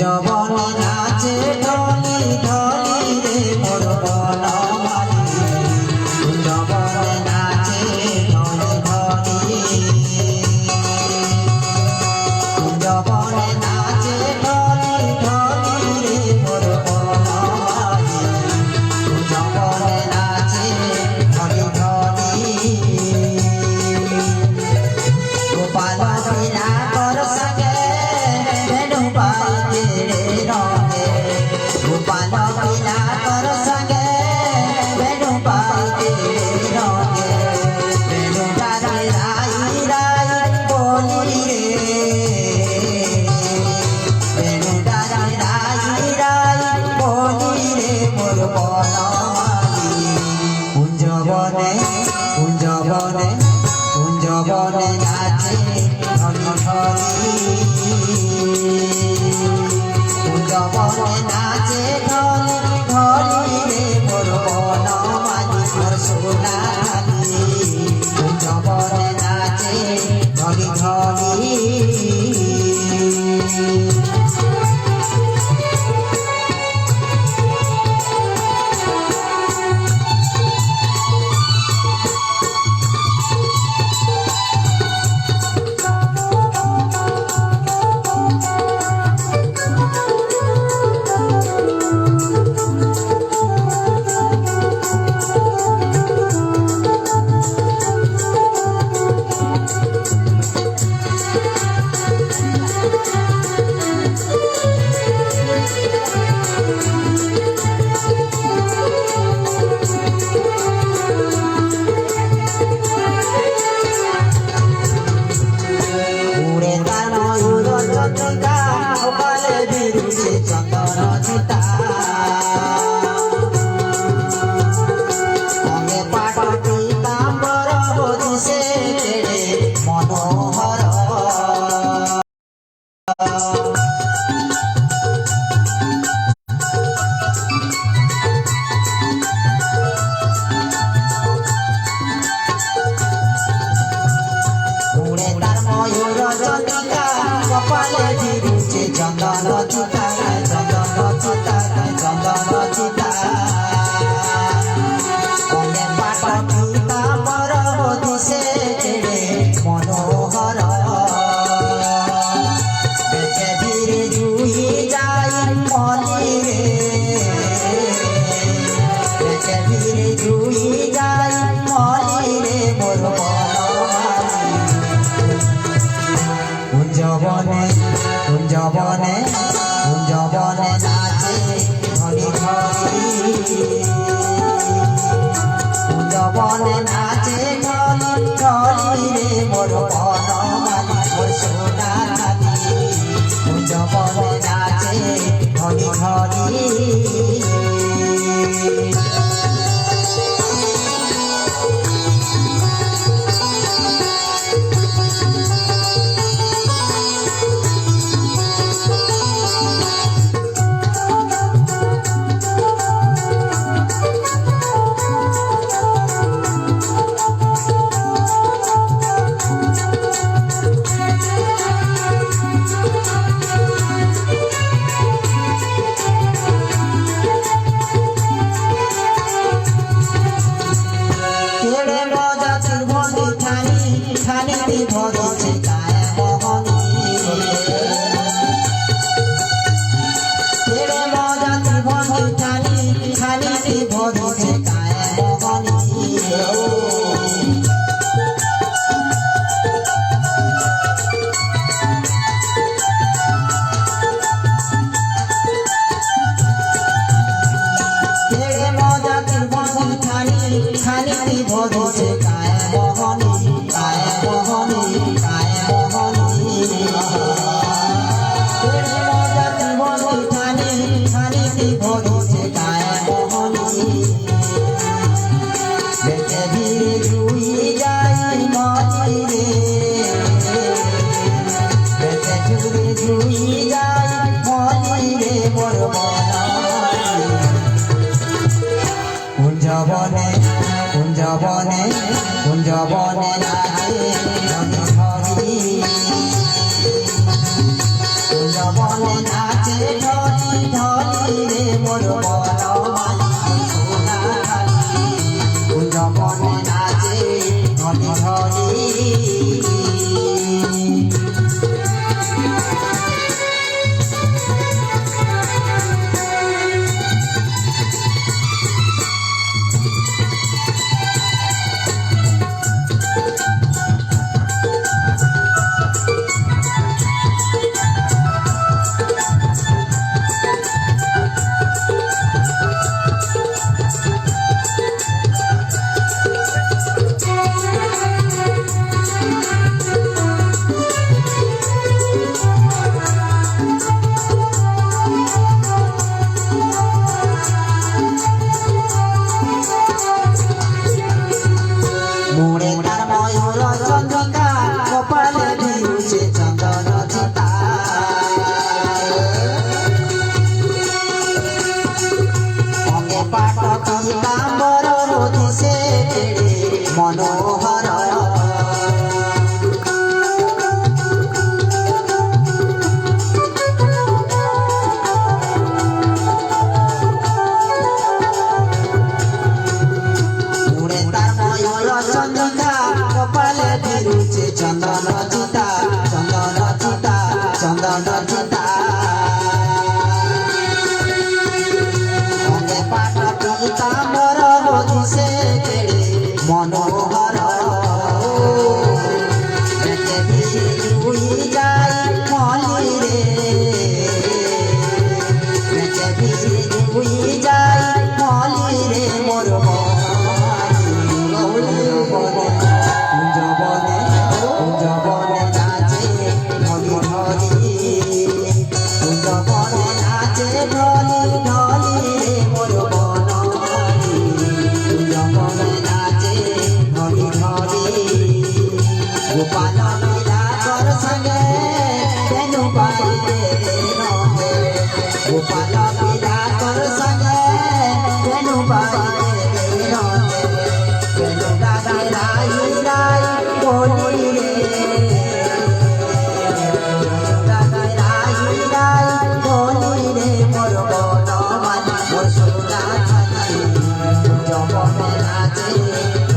কুঞ্জবনে নাচে ঢলি ঢলি রে মোর বনমালী কুঞ্জবনে নাচে ঢলি ঢলি কুঞ্জবনে নাচে ঢলি ঢলি রে মোর বনমালী কুঞ্জবনে নাচে ঢলি ঢলি গোপাল বিনা কর সঙ্গে বেণু বাজে রে রঙে গোপাল বিনা কর সঙ্গে বেণু বাজে রে রঙে বেণু বাজে রাই রাই বলি রে বেণু বাজে রাই রাই বলি রে মোর বনমালী কুঞ্জবনে কুঞ্জবনে কুঞ্জবনে নাচে ঢলি ঢলি কুঞ্জবনে নাচে ঢলি ঢলি রে মোর বনমালী মোর সোনালী কুঞ্জবনে নাচে ঢলি ঢলি চন্দন চিতা অঙ্গে পাটি তাম্বর বদিছে মনোহর উড়ে তার ময়ূর চন্দ্রিকা কপালে ভিড়ুছে চন্দন চিতা চন্দন চিতা চন্দন চিতা অঙ্গে পাটি তাম্বর বদিছে মনোহর বেঁচে ধীরে জুই যাই মলি রে বেঁচে ধীরে জুই যাই মলি রে মোর বনমালী কুঞ্জবনে কুঞ্জবনে কুঞ্জবনে নাচে ঢলি ঢলি কুঞ্জবনে নাচে ঢলি ঢলি রে মোর বনমালী মোর সোনালী কুঞ্জবনে নাচে ঢলি ঢলি খানিতে ভরেছে কায়া মোহনী তেরে মজা ত্রিভঙ্গি খানি খানিতে ভরেছে কায়া মোহনী তেরে মজা ত্রিভঙ্গি খানি খানিতে ভরেছে কায়া মোহনী কায়া মোহনী কায়া মোহনী তেরে মজা ত্রিভঙ্গি খানি খানিতে ভরেছে কায়া মোহনী বেঁচে ধীরে জুই যাই মলি রে বেঁচে ধীরে জুই যাই মলি রে মোর বনমালী কুঞ্জবনে কুঞ্জবনে কুঞ্জবনে নাচে ঢলি ঢলি কুঞ্জবনে নাচে নন্দন চিতা সঙ্গে পাঠ পিতা মর বধিছে কেড়ে মনোহর জুই যাই মলি রে জুই যাই মলি রে মোর কুঞ্জবনে কুঞ্জবনে নাচে ধরি ধরি কুঞ্জবনে নাচে ধরি ধরি রে মোর বনমালী কুঞ্জবনে নাচে ধরি ধরি গোপাল বিলাসর সঙ্গে বেনু বাজিতে রহে গোপাল বিলাসর সঙ্গে বেনু বাজিতে রহে বেনু গায়ে রাই রাই বলি রে গায়ে রাই রাই বলি রে মোর বনমালী মোর সোনা ছাতি কুঞ্জবনে নাচে